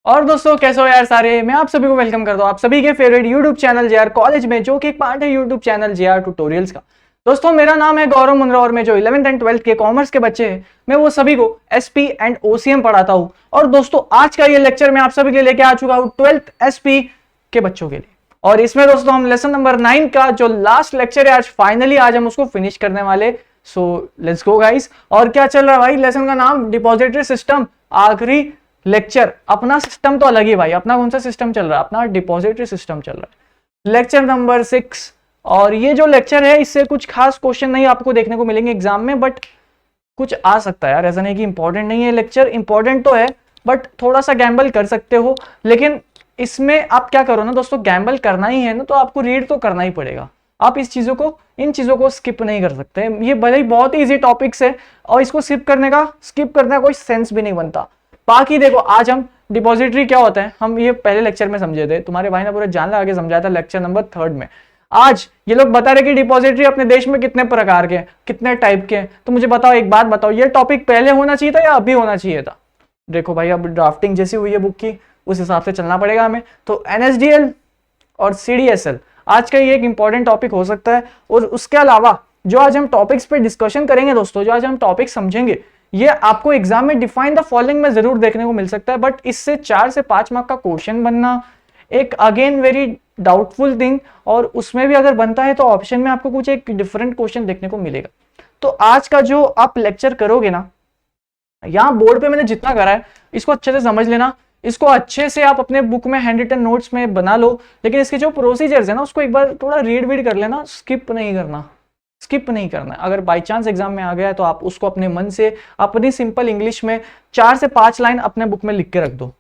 और दोस्तों कैसे हो यार सारे। मैं आप सभी को वेलकम करता हूँ आप सभी के favourite YouTube channel JR college में, जो कि एक पार्ट है यूट्यूब चैनल जेआर ट्यूटोरियल्स का। दोस्तों मेरा नाम है गौरव मुंद्रा और मैं जो 11th एंड 12th के कॉमर्स के बच्चे हैं मैं वो सभी को एसपी एंड ओसीएम पढ़ाता हूँ। और दोस्तों आज का ये लेक्चर मैं आप सभी के लिए लेके आ चुका हूँ 12th एसपी के बच्चों के लिए। और इसमें दोस्तों हम लेसन नंबर 9 का जो लास्ट लेक्चर है आज फाइनली आज हम उसको फिनिश करने वाले। So let's go guys. और क्या चल रहा है भाई, लेसन का नाम डिपॉजिटरी सिस्टम, आखिरी लेक्चर। अपना सिस्टम तो अलग ही भाई, अपना कौन सा सिस्टम चल रहा है, अपना डिपॉजिटरी सिस्टम चल रहा है, लेक्चर नंबर 6। और ये जो लेक्चर है इससे कुछ खास क्वेश्चन नहीं आपको देखने को मिलेंगे एग्जाम में, बट कुछ आ सकता है यार, ऐसा नहीं कि इंपॉर्टेंट नहीं है। लेक्चर इंपॉर्टेंट तो है बट थोड़ा सा गैम्बल कर सकते हो। लेकिन इसमें आप क्या करो ना दोस्तों, गैम्बल करना ही है ना तो आपको रीड तो करना ही पड़ेगा। आप इन चीजों को स्किप नहीं कर सकते। ये भले ही बहुत ईजी टॉपिक्स है और इसको स्किप करने का कोई सेंस भी नहीं बनता। बाकी देखो आज हम डिपॉजिटरी क्या होता है हम ये पहले लेक्चर में समझे थे, तुम्हारे भाई ने पूरा जान लगा के समझाया था लेक्चर नंबर 3 में। आज ये लोग बता रहे कि डिपॉजिटरी अपने देश में कितने प्रकार के हैं, कितने टाइप के हैं। तो मुझे बताओ, एक बात बताओ, ये टॉपिक पहले होना चाहिए था या अभी होना चाहिए था? देखो भाई अब ड्राफ्टिंग जैसी हुई है बुक की उस हिसाब से चलना पड़ेगा हमें। तो एनएसडीएल और सीडीएसएल आज का ये एक इंपॉर्टेंट टॉपिक हो सकता है। और उसके अलावा जो आज हम टॉपिक्स पे डिस्कशन करेंगे दोस्तों, जो आज हम टॉपिक समझेंगे, ये आपको एग्जाम में डिफाइन द फॉलोइंग में जरूर देखने को मिल सकता है। बट इससे 4 से 5 मार्क का क्वेश्चन बनना एक अगेन वेरी डाउटफुल थिंग। और उसमें भी अगर बनता है तो ऑप्शन में आपको कुछ एक डिफरेंट क्वेश्चन देखने को मिलेगा। तो आज का जो आप लेक्चर करोगे ना, यहाँ बोर्ड पे मैंने जितना करा है इसको अच्छे से समझ लेना। इसको अच्छे से आप अपने बुक में हैंड रिटन नोट्स में बना लो। लेकिन इसके जो प्रोसीजर्स है ना उसको एक बार थोड़ा रीड कर लेना, स्किप नहीं करना है। अगर बाई चांस एग्जाम में आ गया तो आप उसको अपने मन से अपनी सिंपल इंग्लिश में 4 से 5 लाइन अपने बुक में लिख के रख दो।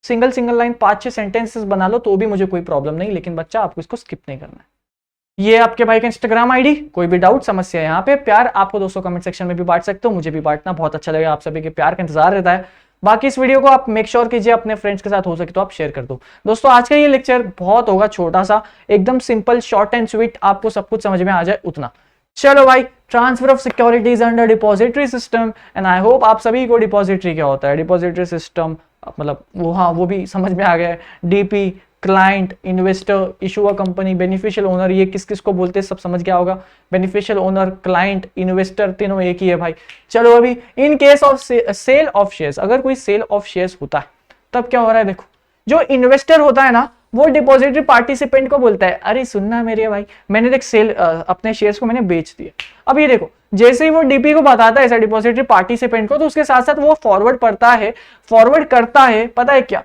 सिंगल लाइन 5-6 सेंटेंसेस बना लो तो भी मुझे कोई प्रॉब्लम नहीं, लेकिन बच्चा आपको इसको स्किप नहीं करना है। ये आपके भाई का इंस्टाग्राम आईडी, कोई भी डाउट समस्या यहाँ पे प्यार आपको दोस्तों कमेंट सेक्शन में भी बांट सकते हो, मुझे भी बांटना बहुत अच्छा लगेगा, आप सभी के प्यार का इंतजार रहता है। बाकी इस वीडियो को आप मेक श्योर कीजिए अपने फ्रेंड्स के साथ हो सके तो आप शेयर कर दो। दोस्तों आज का ये लेक्चर बहुत होगा छोटा सा, एकदम सिंपल, शॉर्ट एंड स्वीट, आपको सब कुछ समझ में आ जाए उतना। चलो भाई, transfer of securities under depository system and I hope आप सभी को डिपॉजिटरी क्या होता है, डिपॉजिटरी सिस्टम मतलब वो भी समझ में आ गया है। DP, client, investor, issuer company, beneficial owner, ये किस किस को बोलते हैं सब समझ गया होगा। बेनिफिशियल ओनर, क्लाइंट, इन्वेस्टर तीनों एक ही है भाई। चलो अभी in case of sell of shares, अगर कोई सेल ऑफ शेयर्स होता है तब क्या हो रहा है देखो। जो इन्वेस्टर होता है ना वो डिपॉजिटरी पार्टिसिपेंट को बोलता है, अरे सुनना मेरे भाई, मैंने देख सेल अपने शेयर्स को मैंने बेच दिया। अब ये देखो, जैसे ही वो डीपी को बताता है ऐसा डिपॉजिटरी पार्टिसिपेंट को, तो उसके साथ साथ वो फॉरवर्ड करता है पता है क्या,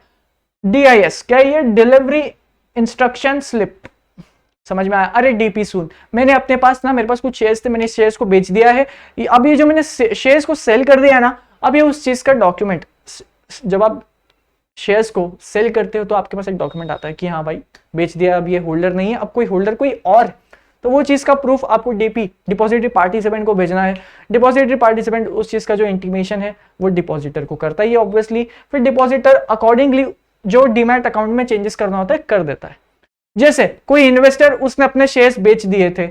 DIS, क्या ये डिलीवरी इंस्ट्रक्शन स्लिप। समझ में आया? अरे डीपी सुन, मैंने अपने पास ना, मेरे पास कुछ शेयर्स थे, मैंने शेयर्स को बेच दिया है। अब ये जो मैंने शेयर्स को सेल कर दिया है ना, अब ये उस चीज का डॉक्यूमेंट, जब आप शेयर्स को सेल करते हो तो आपके पास एक डॉक्यूमेंट आता है कि हाँ भाई बेच दिया, अब ये होल्डर नहीं है, अब कोई होल्डर कोई और। तो वो चीज का प्रूफ आपको डिपॉजिटरी पार्टिसिपेंट को भेजना है। डिपॉजिटरी पार्टिसिपेंट उस चीज का जो इंटीमेशन है वो डिपॉजिटर को करता है ये ऑब्वियसली। फिर डिपॉजिटर अकॉर्डिंगली जो डीमैट अकाउंट में चेंजेस करना होता है कर देता है। जैसे कोई इन्वेस्टर, उसने अपने शेयर्स बेच दिए थे,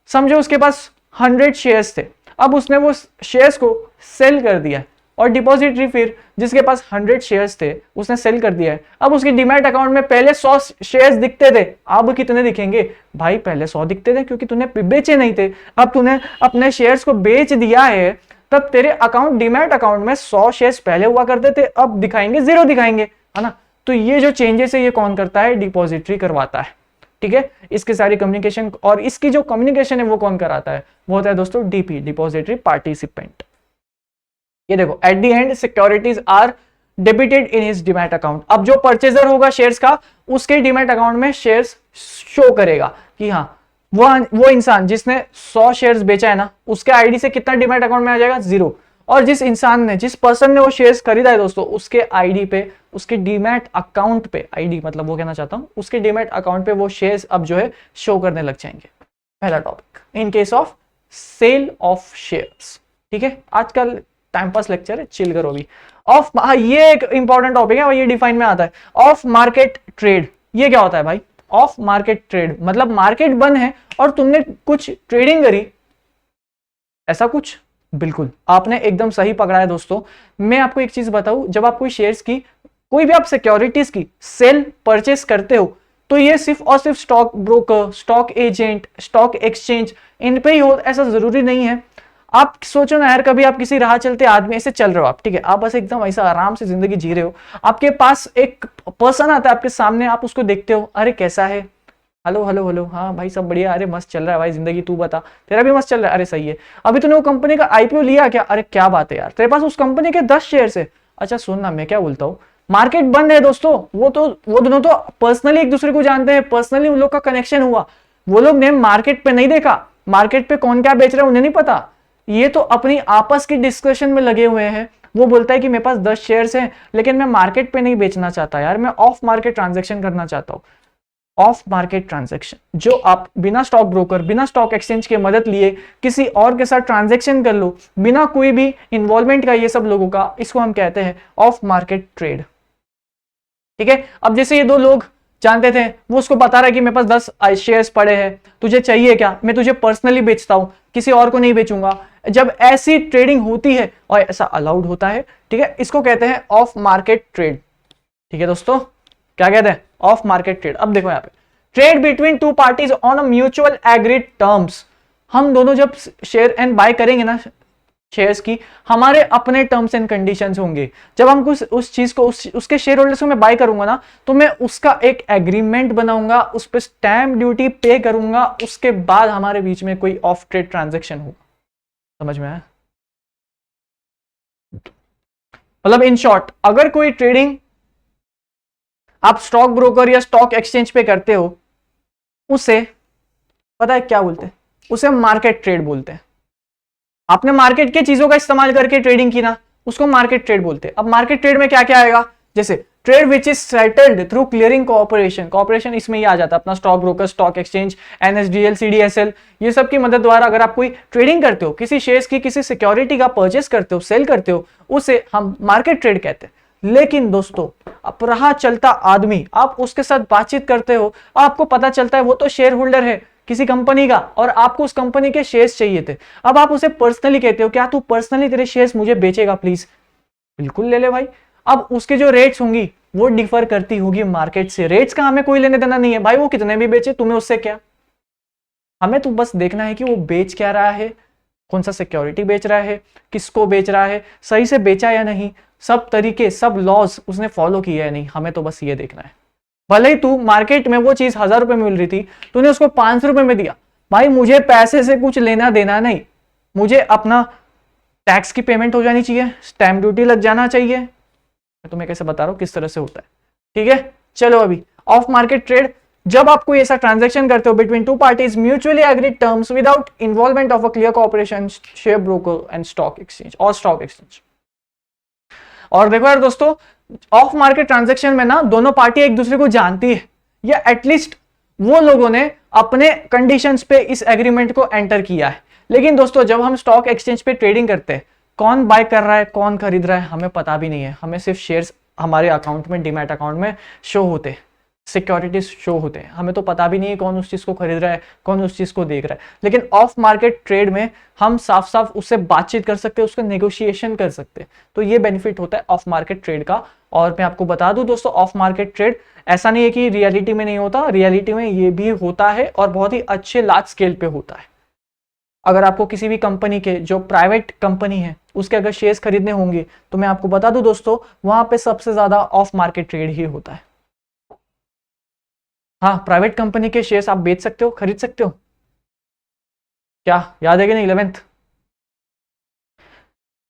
समझो उसके पास 100 शेयर्स थे, अब उसने वो शेयर्स को सेल कर दिया। और डिपॉजिटरी फिर जिसके पास 100 शेयर्स थे उसने सेल कर दिया है, अब उसकी डीमैट अकाउंट में पहले 100 शेयर्स दिखते थे, अब कितने दिखेंगे भाई? पहले 100 दिखते थे क्योंकि तूने बेचे नहीं थे। अब तूने अपने शेयर्स को बेच दिया है तब तेरे अकाउंट, डीमैट अकाउंट में 100 शेयर्स पहले हुआ करते थे, अब दिखाएंगे 0 दिखाएंगे, है ना? तो ये जो चेंजेस है ये कौन करता है? डिपॉजिटरी करवाता है। ठीक है, इसकी सारी कम्युनिकेशन और इसकी जो कम्युनिकेशन है वो कौन कराता है? वो होता है दोस्तों डीपी, डिपॉजिटरी पार्टिसिपेंट। ये देखो, at the end securities are debited in his demat account. अब जो परचेजर होगा शेयर्स का, उसके डीमैट अकाउंट में शेयर्स शो करेगा कि हाँ वो इंसान जिसने 100 शेयर्स बेचा है ना, उसके आईडी से कितना डीमैट अकाउंट में आ जाएगा? 0। और जिस पर्सन ने वो शेयर्स खरीदा है दोस्तों, उसके आईडी पे, उसके डीमैट अकाउंट पे, आईडी मतलब वो कहना चाहता हूं, उसके डीमैट अकाउंट पे वो शेयर्स अब जो है शो करने लग जाएंगे। पहला topic in case of sell of shares. ठीक है, आजकल टाइम पास लेक्चर है, चिल करो भी। ये एक इंपॉर्टेंट टॉपिक है, ये डिफाइन में आता है। ऑफ मार्केट ट्रेड, ये क्या होता है भाई? ऑफ मार्केट ट्रेड मतलब मार्केट बंद है और तुमने कुछ ट्रेडिंग करी, ऐसा कुछ। बिल्कुल आपने एकदम सही पकड़ा है दोस्तों। मैं आपको एक चीज बताऊं, जब आप कोई शेयर्स की कोई भी आप सिक्योरिटीज की सेल परचेस करते हो तो ये सिर्फ और सिर्फ stock broker, stock agent, stock exchange इन पे ही हो, ऐसा जरूरी नहीं है। आप सोचो ना यार, कभी आप किसी राह चलते आदमी ऐसे चल रहे हो आप, ठीक है, आप बस एकदम ऐसा आराम से जिंदगी जी रहे हो, आपके पास एक पर्सन आता है आपके सामने, आप उसको देखते हो, अरे कैसा है, हेलो हेलो हेलो, हाँ भाई सब बढ़िया, अरे मस्त चल रहा है भाई जिंदगी, तू बता तेरा भी मस्त चल रहा है, अरे सही है, अभी तूने वो कंपनी का आईपीओ लिया क्या, अरे क्या बात है यार, तेरे पास उस कंपनी के 10 शेयर है, अच्छा सुन ना मैं क्या बोलता हूँ, मार्केट बंद है दोस्तों, वो दोनों तो पर्सनली एक दूसरे को जानते हैं, पर्सनली उन लोग का कनेक्शन हुआ, वो लोग ने मार्केट पे नहीं देखा, मार्केट पे कौन क्या बेच रहा है उन्हें नहीं पता, ये तो अपनी आपस की डिस्कशन में लगे हुए हैं। वो बोलता है कि मेरे पास 10 शेयर्स हैं लेकिन मैं मार्केट पे नहीं बेचना चाहता यार, मैं ऑफ मार्केट ट्रांजैक्शन करना चाहता हूँ। ऑफ मार्केट ट्रांजैक्शन जो आप बिना स्टॉक ब्रोकर, बिना स्टॉक एक्सचेंज की मदद लिए किसी और के साथ ट्रांजैक्शन कर लो, बिना कोई भी इन्वॉल्वमेंट का ये सब लोगों का, इसको हम कहते हैं ऑफ मार्केट ट्रेड। ठीक है, अब जैसे ये दो लोग जानते थे, वो उसको बता रहा है कि मेरे पास 10 शेयर्स पड़े हैं, तुझे चाहिए क्या, मैं तुझे पर्सनली बेचता हूं, किसी और को नहीं बेचूंगा। जब ऐसी ट्रेडिंग होती है और ऐसा अलाउड होता है, ठीक है, इसको कहते हैं ऑफ मार्केट ट्रेड। ठीक है दोस्तों, क्या कहते हैं, ऑफ मार्केट ट्रेड। अब देखो यहाँ पे, trade between two parties on a mutual agreed terms, हम दोनों जब शेयर एंड बाय करेंगे ना शेयर्स की, हमारे अपने टर्म्स एंड कंडीशंस होंगे। जब हम उस चीज को उसके शेयर होल्डर्स को मैं बाय करूंगा ना, तो मैं उसका एक एग्रीमेंट बनाऊंगा, उस पर स्टैम्प ड्यूटी पे करूंगा, उसके बाद हमारे बीच में कोई ऑफ ट्रेड ट्रांजैक्शन होगा। समझ में आया? मतलब इन शॉर्ट, अगर कोई ट्रेडिंग आप स्टॉक ब्रोकर या स्टॉक एक्सचेंज पे करते हो, उसे पता है क्या बोलते हैं, उसे मार्केट ट्रेड बोलते हैं। आपने मार्केट के चीजों का इस्तेमाल करके ट्रेडिंग की ना, उसको मार्केट ट्रेड बोलते हैं। अब मार्केट ट्रेड में क्या क्या आएगा, जैसे trade which is settled through clearing cooperation, cooperation इसमें ही आ जाता है, अपना stock broker, stock exchange, NSDL, CDSL, ये सब की मदद द्वारा अगर आप कोई ट्रेडिंग करते हो, किसी शेयर्स की, किसी सिक्योरिटी का परचेस करते हो, सेल करते हो, उसे हम मार्केट ट्रेड कहते हैं। लेकिन दोस्तों, अब रहा चलता आदमी, आप उसके साथ बातचीत करते हो, आपको पता चलता है वो तो शेयर होल्डर है किसी कंपनी का और आपको उस कंपनी के शेयर्स चाहिए थे। अब आप उसे पर्सनली कहते हो, क्या तू पर्सनली तेरे शेयर्स मुझे बेचेगा प्लीज, बिल्कुल ले ले भाई। अब उसके जो रेट्स होंगी वो डिफर करती होगी मार्केट से, रेट्स का हमें कोई लेने देना नहीं है भाई, वो कितने भी बेचे, तुम्हें उससे क्या, हमें तो बस देखना है कि वो बेच क्या रहा है, कौन सा सिक्योरिटी बेच रहा है, किसको बेच रहा है, सही से बेचा या नहीं, सब तरीके, सब लॉज उसने फॉलो किया या नहीं, हमें तो बस ये देखना है। भले ही तू मार्केट में वो चीज 1000 रुपए में मिल रही थी, तूने उसको 500 रुपए में दिया, भाई मुझे पैसे से कुछ लेना देना नहीं, मुझे अपना टैक्स की पेमेंट हो जानी चाहिए, स्टैम्प ड्यूटी लग जाना चाहिए। मैं तुम्हें कैसे बता रहा हूं किस तरह से होता है। ठीक है, चलो अभी ऑफ मार्केट ट्रेड, जब आप कोई ऐसा ट्रांजैक्शन करते हो between two parties mutually agreed terms without involvement of a clear cooperation, share broker and stock exchange और स्टॉक एक्सचेंज। और देखो यार दोस्तों, ऑफ मार्केट ट्रांजैक्शन में ना दोनों पार्टी एक दूसरे को जानती है, या एटलीस्ट वो लोगों ने अपने कंडीशंस पे इस एग्रीमेंट को एंटर किया है। लेकिन दोस्तों, जब हम स्टॉक एक्सचेंज पे ट्रेडिंग करते हैं, कौन बाय कर रहा है, कौन खरीद रहा है, हमें पता भी नहीं है, हमें सिर्फ शेयर्स हमारे अकाउंट में, डीमैट अकाउंट में शो होते हैं, सिक्योरिटीज शो होते हैं, हमें तो पता भी नहीं है कौन उस चीज को खरीद रहा है, कौन उस चीज को देख रहा है। लेकिन ऑफ मार्केट ट्रेड में हम साफ साफ उससे बातचीत कर सकते हैं, उसका नेगोशिएशन कर सकते हैं, तो ये बेनिफिट होता है ऑफ मार्केट ट्रेड का। और मैं आपको बता दूं दोस्तों, ऑफ मार्केट ट्रेड ऐसा नहीं है कि रियलिटी में नहीं होता, रियलिटी में ये भी होता है और बहुत ही अच्छे लार्ज स्केल पे होता है। अगर आपको किसी भी कंपनी के, जो प्राइवेट कंपनी है, उसके अगर शेयर्स खरीदने होंगे, तो मैं आपको बता दूं दोस्तों, वहां पे सबसे ज्यादा ऑफ मार्केट ट्रेड ही होता है। हाँ, प्राइवेट कंपनी के शेयर्स आप बेच सकते हो, खरीद सकते हो, क्या याद है कि नहीं 11th?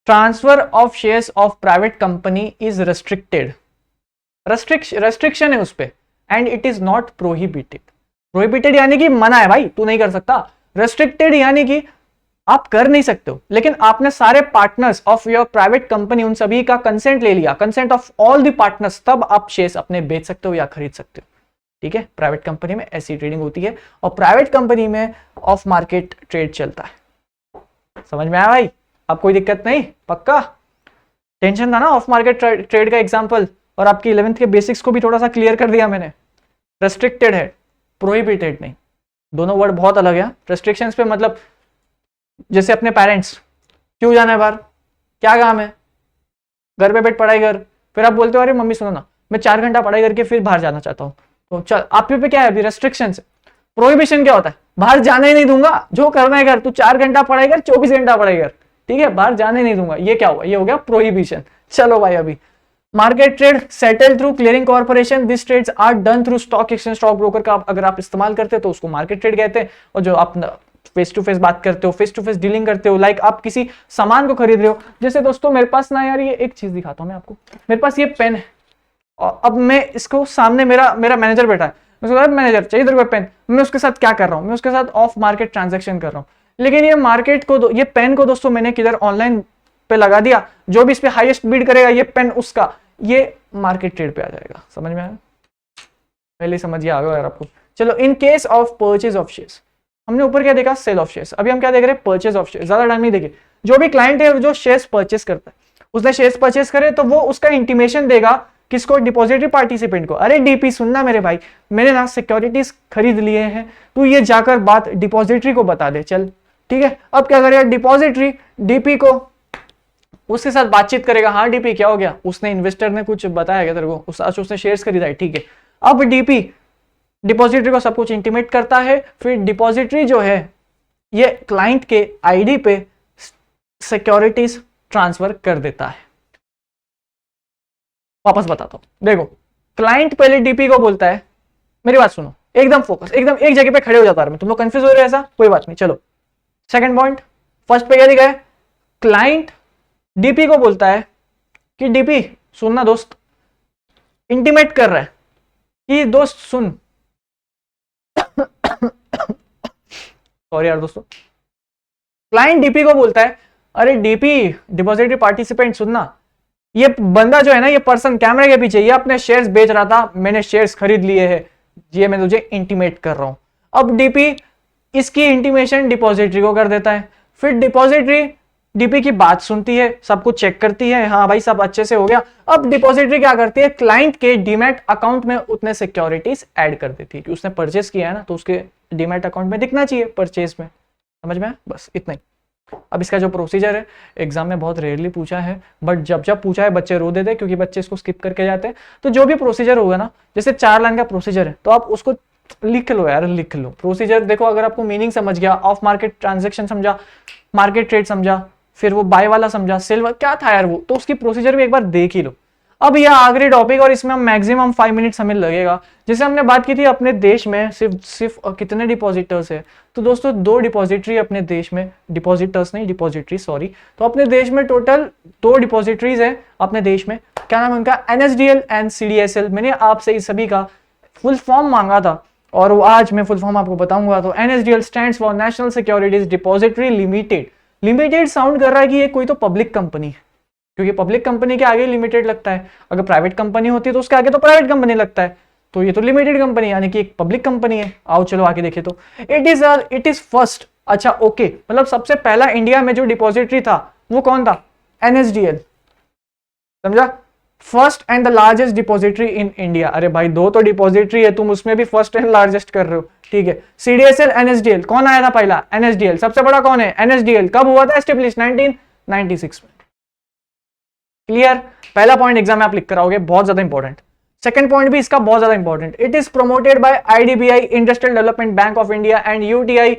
Transfer of shares of private company is restricted, restriction है उस पे, and it is not prohibited. Prohibited यानी कि मना है भाई, तू नहीं कर सकता, रेस्ट्रिक्टेड यानी कि आप कर नहीं सकते हो, लेकिन आपने सारे partners of your private company, उन सभी का कंसेंट ले लिया, consent of all the partners, तब आप शेयर्स अपने बेच सकते हो या खरीद सकते हो। ठीक है, प्राइवेट कंपनी में ऐसी ट्रेडिंग होती है, और प्राइवेट कंपनी में ऑफ मार्केट ट्रेड चलता है। समझ में आया भाई? अब कोई दिक्कत नहीं, पक्का? टेंशन था ना ऑफ मार्केट ट्रेड का एग्जांपल, और आपकी 11th के बेसिक्स को भी थोड़ा सा क्लियर कर दिया मैंने। रेस्ट्रिक्टेड है, प्रोहिबिटेड नहीं, दोनों वर्ड बहुत अलग है। रेस्ट्रिक्शंस पे मतलब जैसे अपने पेरेंट्स, क्यों जाना है बाहर, क्या काम है, घर पे बैठ पढ़ाई कर, फिर आप बोलते हो अरे मम्मी सुनो ना, मैं 4 घंटा पढ़ाई करके फिर बाहर जाना चाहता हूँ, तो चल आप पे क्या है अभी रेस्ट्रिक्शन है। प्रोहिबिशन क्या होता है, बाहर जाने ही नहीं दूंगा, जो करना है कर, तू 4 घंटा पढ़ाई कर, 24 घंटा पढ़ाई कर, ठीक है, बाहर जाने नहीं दूंगा। ये क्या हुआ, ये हो गया प्रोहिबिशन। चलो भाई अभी market trade settle through clearing corporation, this trades are done through stock exchange, stock broker का अगर आप इस्तेमाल करते हैं तो उसको मार्केट ट्रेड कहते हैं। और जो आप फेस टू फेस बात करते हो, फेस टू फेस डीलिंग करते हो, लाइक आप किसी सामान को खरीद रहे हो, जैसे दोस्तों मेरे पास ना यार ये एक चीज दिखाता हूं मैं आपको, मेरे पास ये पेन है और अब मैं इसको सामने मेरा मैनेजर बैठा है, मैनेजर चाहिए तेरे को पेन, मैं उसके साथ क्या कर रहा हूँ, मैं उसके साथ ऑफ मार्केट ट्रांजेक्शन कर रहा हूँ। लेकिन ये मार्केट को ये पेन को दोस्तों मैंने किधर ऑनलाइन पे लगा दिया, जो भी इस पे हाईएस्ट बीड करेगा ये पेन उसका, ये मार्केट ट्रेड पे आ जाएगा। समझ में आया, पहले समझिए आ गया यार आपको। चलो इन case of purchase of shares, हमने ऊपर क्या देखा, सेल ऑफ शेयर्स, अभी हम क्या देख रहे हैं, परचेज ऑफ शेयर्स। ज्यादा टाइम नहीं देखे, जो भी क्लाइंट है जो शेयर्स परचेस करता है, उसने शेयर्स परचेस करे तो वो उसका इंटीमेशन देगा किसको, डिपॉजिटरी पार्टिसिपेंट को। अरे डीपी सुनना मेरे भाई, मैंने ना सिक्योरिटीज खरीद लिए हैं, तू ये जाकर बात डिपॉजिटरी को बता दे, चल ठीक है। अब क्या करेगा डिपॉजिटरी, डीपी को उसके साथ बातचीत करेगा, हाँ डीपी क्या हो गया, उसने इन्वेस्टर ने कुछ बताया क्या तेरे को, उसने शेयर्स खरीदा है, ठीक है। अब डीपी डिपॉजिटरी को सब कुछ इंटीमेट करता है, फिर डिपॉजिटरी जो है ये क्लाइंट के आईडी पे सिक्योरिटीज ट्रांसफर कर देता है। वापस बताता हूं, देखो क्लाइंट पहले डीपी को बोलता है, मेरी बात सुनो एकदम फोकस, एकदम एक जगह पे खड़े हो जाता है, तुम लोग कंफ्यूज हो रहे हैं ऐसा, कोई बात नहीं। चलो सेकंड पॉइंट, फर्स्ट पे क्या लिखा है, क्लाइंट डीपी को बोलता है कि डीपी सुनना दोस्त, इंटीमेट कर रहा है कि दोस्त सुन, सॉरी यार दोस्तों, क्लाइंट डीपी को बोलता है अरे डीपी डिपॉजिटरी पार्टिसिपेंट सुनना, ये बंदा जो है ना, ये पर्सन कैमरे के पीछे, ये अपने शेयर्स बेच रहा था, मैंने शेयर्स खरीद लिए हैं, ये मैं तुझे इंटीमेट कर रहा हूं। अब डीपी इसकी इंटीमेशन डिपॉजिटरी को कर देता है, फिर डिपॉजिटरी डीपी की बात सुनती है, सब कुछ चेक करती है, हाँ भाई सब अच्छे से हो गया। अब डिपॉजिटरी क्या करती है, क्लाइंट के डीमैट अकाउंट में उतने सिक्योरिटीज ऐड कर देती है कि उसने परचेस किया है ना, तो उसके डीमैट अकाउंट में दिखना चाहिए परचेस में। समझ में, बस इतना ही। अब इसका जो प्रोसीजर है, एग्जाम में बहुत रेयरली पूछा है, बट जब जब पूछा है बच्चे रो देते क्योंकि बच्चे इसको स्किप करके जाते हैं। तो जो भी प्रोसीजर होगा ना, जैसे 4 लाइन का प्रोसीजर है, तो आप उसको लिख लो यार, लिख लो प्रोसीजर। देखो अगर आपको मीनिंग समझ गया, ऑफ मार्केट ट्रांजेक्शन समझा, मार्केट ट्रेड समझा, फिर वो बाय वाला समझा, सेल वाला क्या था यार वो, तो उसकी प्रोसीजर भी एक बार देख ही लो। अब यह आखिरी टॉपिक, और इसमें हम मैक्सिमम 5 मिनट्स हमें लगेगा। जैसे हमने बात की थी अपने देश में सिर्फ कितने डिपॉजिटर्स है, तो दोस्तों 2 डिपॉजिटरी अपने देश में, डिपॉजिटर्स नहीं डिपॉजिटरी सॉरी, तो अपने देश में टोटल 2 डिपॉजिटरीज है अपने देश में। क्या नाम है उनका, NSDL एंड CDSL। मैंने आपसे इस सभी का फुल फॉर्म मांगा था और वो आज मैं फुल फॉर्म आपको बताऊंगा। तो NSDL stands for national securities depository limited. Limited sound कर रहा है कि ये कोई तो पब्लिक कंपनी है, क्योंकि पब्लिक कंपनी के आगे लिमिटेड लगता है, अगर प्राइवेट कंपनी होती है तो उसके आगे तो प्राइवेट कंपनी लगता है, तो ये तो लिमिटेड कंपनी यानी कि एक पब्लिक कंपनी है। आओ चलो आगे देखें, तो इट इज फर्स्ट, अच्छा ओके, मतलब सबसे पहला इंडिया में जो डिपॉजिटरी था वो कौन था, NSDL, समझा, first and the largest depository in India. अरे भाई 2 तो डिपॉजिटरी है, तुम उसमें भी फर्स्ट एंड लार्जेस्ट कर रहे हो, ठीक है। CDSL NSDL, कौन आया था पहला, NSDL, सबसे बड़ा कौन है, NSDL, कब हुआ था एस्टेब्लिश, 1996 में। क्लियर, पहला पॉइंट एग्जाम में आप लिख कर आओगे, बहुत ज्यादा इंपॉर्टेंट। सेकंड पॉइंट भी इसका बहुत ज्यादा important, it is promoted by IDBI industrial development bank of India and UTI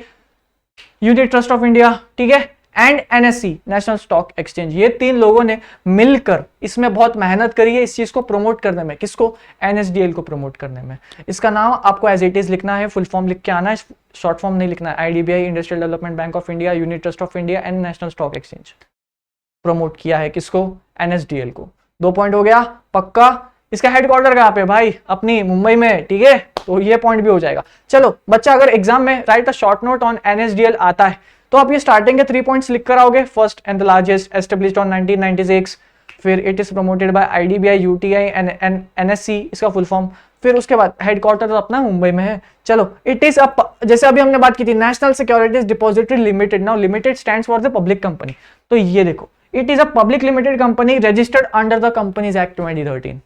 unit trust of India, ठीक है, and NSE national stock exchange. ये 3 लोगों ने मिलकर इसमें बहुत मेहनत करी है इस चीज को प्रमोट करने में, किसको, NSDL को प्रमोट करने में। इसका नाम आपको एज इट इज लिखना है, फुल फॉर्म लिख के आना है, शॉर्ट फॉर्म नहीं लिखना है। IDBI industrial development bank of India unit trust of India and national stock exchange promote किया है किसको, NSDL को। 2 पॉइंट हो गया पक्का। इसका हेडक्वार्टर कहाँ पे भाई, अपनी मुंबई में, ठीक है, तो ये पॉइंट भी हो जाएगा। चलो बच्चा अगर एग्जाम में right a short note on NSDL आता है तो आप ये स्टार्टिंग के 3 पॉइंट्स लिख कर आओगे, first and the largest established on 1996, फिर it is promoted by IDBI UTI and NSE इसका फुल फॉर्म, फिर उसके बाद हेडक्वार्टर तो अपना मुंबई में है। चलो इट इज जैसे अभी हमने बात की थी national securities depository limited, now limited stands for the public company, तो ये देखो it is a public limited company registered under the companies act 2013।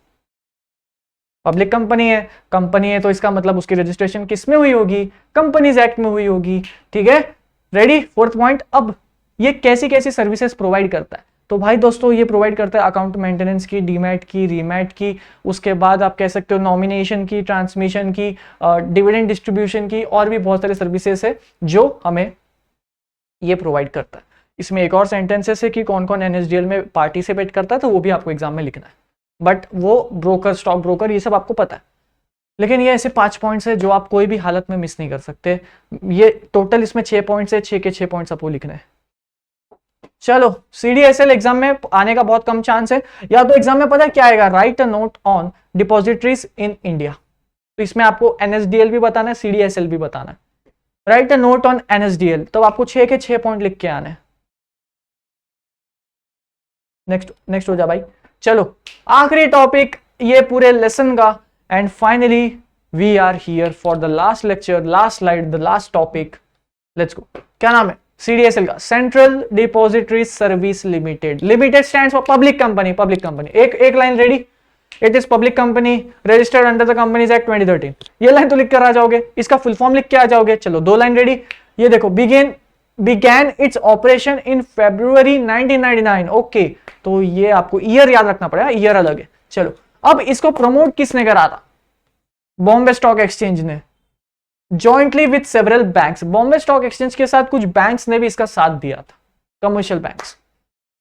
Public company है तो इसका मतलब उसकी रजिस्ट्रेशन किस में हुई होगी, कंपनीज एक्ट में हुई होगी, ठीक है। Ready, 4th point. अब ये कैसी कैसी सर्विसेज प्रोवाइड करता है, तो भाई दोस्तों ये प्रोवाइड करता है अकाउंट मेंटेनेंस की, डीमैट की, रीमैट की, उसके बाद आप कह सकते हो नॉमिनेशन की, ट्रांसमिशन की, डिविडेंड डिस्ट्रीब्यूशन की, और भी बहुत सारे सर्विसेज है जो हमें ये प्रोवाइड करता है। इसमें एक और सेंटेंसेस है कि कौन कौन एनएसडीएल में पार्टिसिपेट करता है, तो वो भी आपको एग्जाम में लिखना है। बट वो ब्रोकर, स्टॉक ब्रोकर, ये सब आपको पता है, लेकिन ये ऐसे 5 पॉइंट्स है जो आप कोई भी हालत में मिस नहीं कर सकते। ये टोटल इसमें 6 पॉइंट्स है, 6 के 6 पॉइंट्स आपको लिखने हैं। चलो, सीडीएसएल एग्जाम में आने का बहुत कम चांस है। या तो एग्जाम में पता है क्या आएगा, right a note on depositories in India, तो इसमें आपको एनएसडीएल भी बताना है, सीडीएसएल भी बताना है। Right a note on NSDL, तो आपको 6 के 6 पॉइंट लिख के आने हैं। नेक्स्ट हो जा भाई। चलो, आखिरी टॉपिक ये पूरे लेसन का, and finally we are here for the last lecture, last slide, the last topic. Let's go. क्या नाम है सीडीएसएल का? Central depository service limited. Limited stands for public company. Public company, एक line ready. It is public company registered under the companies act 2013। ये line तो लिख कर आ जाओगे, इसका फुल फॉर्म लिख के आ जाओगे। चलो 2 लाइन रेडी। ये देखो, began its operation in February 1999। Okay, तो ये आपको ईयर याद रखना पड़ेगा, ईयर अलग है। चलो, अब इसको प्रमोट किसने करा था? बॉम्बे स्टॉक एक्सचेंज ने, jointly with several banks. Bombay stock exchange के साथ कुछ बैंक्स ने भी इसका साथ दिया था, कमर्शियल बैंक्स।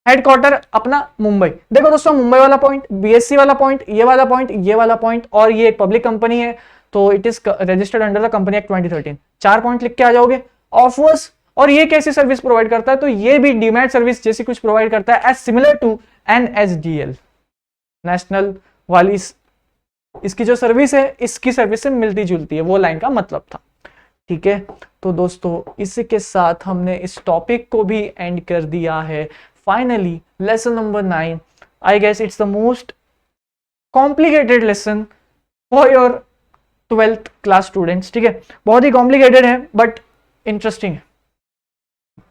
हेडक्वार्टर अपना मुंबई। देखो दोस्तों, मुंबई वाला पॉइंट, बीएससी वाला पॉइंट, ये वाला पॉइंट, ये वाला पॉइंट, और ये एक पब्लिक कंपनी है, तो it is registered under the company act 2013। 4 point लिख के आ जाओगे। ऑफर्स, और ये कैसी सर्विस प्रोवाइड करता है? तो ये भी डीमैट सर्विस जैसी कुछ प्रोवाइड करता है, as similar to NSDL, national वाली। इसकी जो सर्विस है इसकी सर्विस से मिलती जुलती है, वो लाइन का मतलब था। ठीक है, तो दोस्तों इसी के साथ हमने इस टॉपिक को भी एंड कर दिया है। Finally lesson number 9, I guess it's the most complicated lesson for your 12th class students. ठीक है, बहुत ही कॉम्प्लिकेटेड है बट इंटरेस्टिंग है।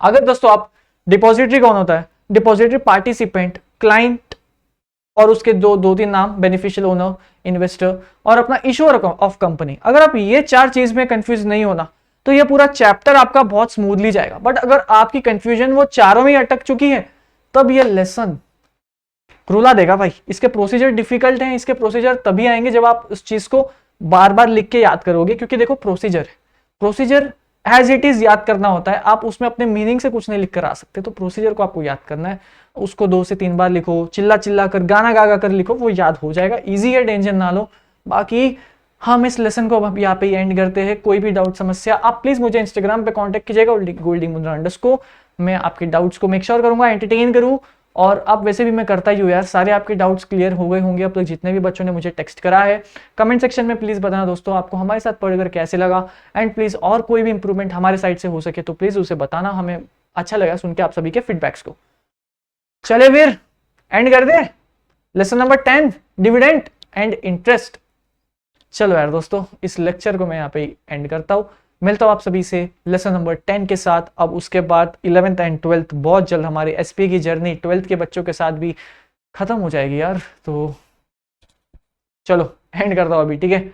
अगर दोस्तों आप, डिपॉजिटरी कौन होता है? डिपॉजिटरी पार्टिसिपेंट, क्लाइंट, और उसके दो तीन नाम, बेनिफिशियल ओनर, इन्वेस्टर, और अपना इशूअर ऑफ कंपनी। अगर आप ये 4 चीज में कंफ्यूज नहीं होना, तो ये पूरा चैप्टर आपका बहुत स्मूथली जाएगा। बट अगर आपकी कंफ्यूजन वो चारों में अटक चुकी है, तब ये लेसन रुला देगा भाई। इसके प्रोसीजर डिफिकल्ट हैं, इसके प्रोसीजर तभी आएंगे जब आप उस चीज को बार बार लिख के याद करोगे, क्योंकि देखो प्रोसीजर एज इट इज याद करना होता है। आप उसमें अपने मीनिंग से कुछ नहीं लिख कर आ सकते, तो प्रोसीजर को आपको याद करना है। उसको 2 से 3 बार लिखो, चिल्ला कर, गाना गा कर लिखो, वो याद हो जाएगा। इजी है, टेंशन ना लो। बाकी हम इस लेसन को अब यहाँ पे एंड करते हैं। कोई भी डाउट, समस्या, आप प्लीज मुझे इंस्टाग्राम पे कांटेक्ट कीजिएगा, गोल्डी मुंद्रा _ मैं आपके डाउट्स को मेक श्योर करूंगा, एंटरटेन करूं। और अब वैसे भी मैं करता ही हूँ यार, सारे आपके डाउट्स क्लियर हो गए होंगे अब तक, जितने भी बच्चों ने मुझे टेक्स्ट करा है। कमेंट सेक्शन में प्लीज बताना दोस्तों आपको हमारे साथ पढ़कर कैसे लगा, एंड प्लीज और कोई भी इंप्रूवमेंट हमारे साइड से हो सके तो प्लीज उसे बताना, हमें अच्छा लगा सुन के आप सभी के फीडबैक्स को। चले फिर एंड कर दे lesson number 10, dividend and interest. चलो यार दोस्तों, इस लेक्चर को मैं यहाँ पे एंड करता हूँ। मिलता हूँ आप सभी से लेसन नंबर 10 के साथ। अब उसके बाद 11th एंड 12th बहुत जल्द हमारी एसपी की जर्नी 12th के बच्चों के साथ भी खत्म हो जाएगी यार। तो चलो एंड करता हूँ अभी, ठीक है।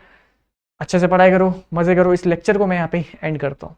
अच्छे से पढ़ाई करो, मजे करो। इस लेक्चर को मैं यहाँ पे एंड करता हूँ।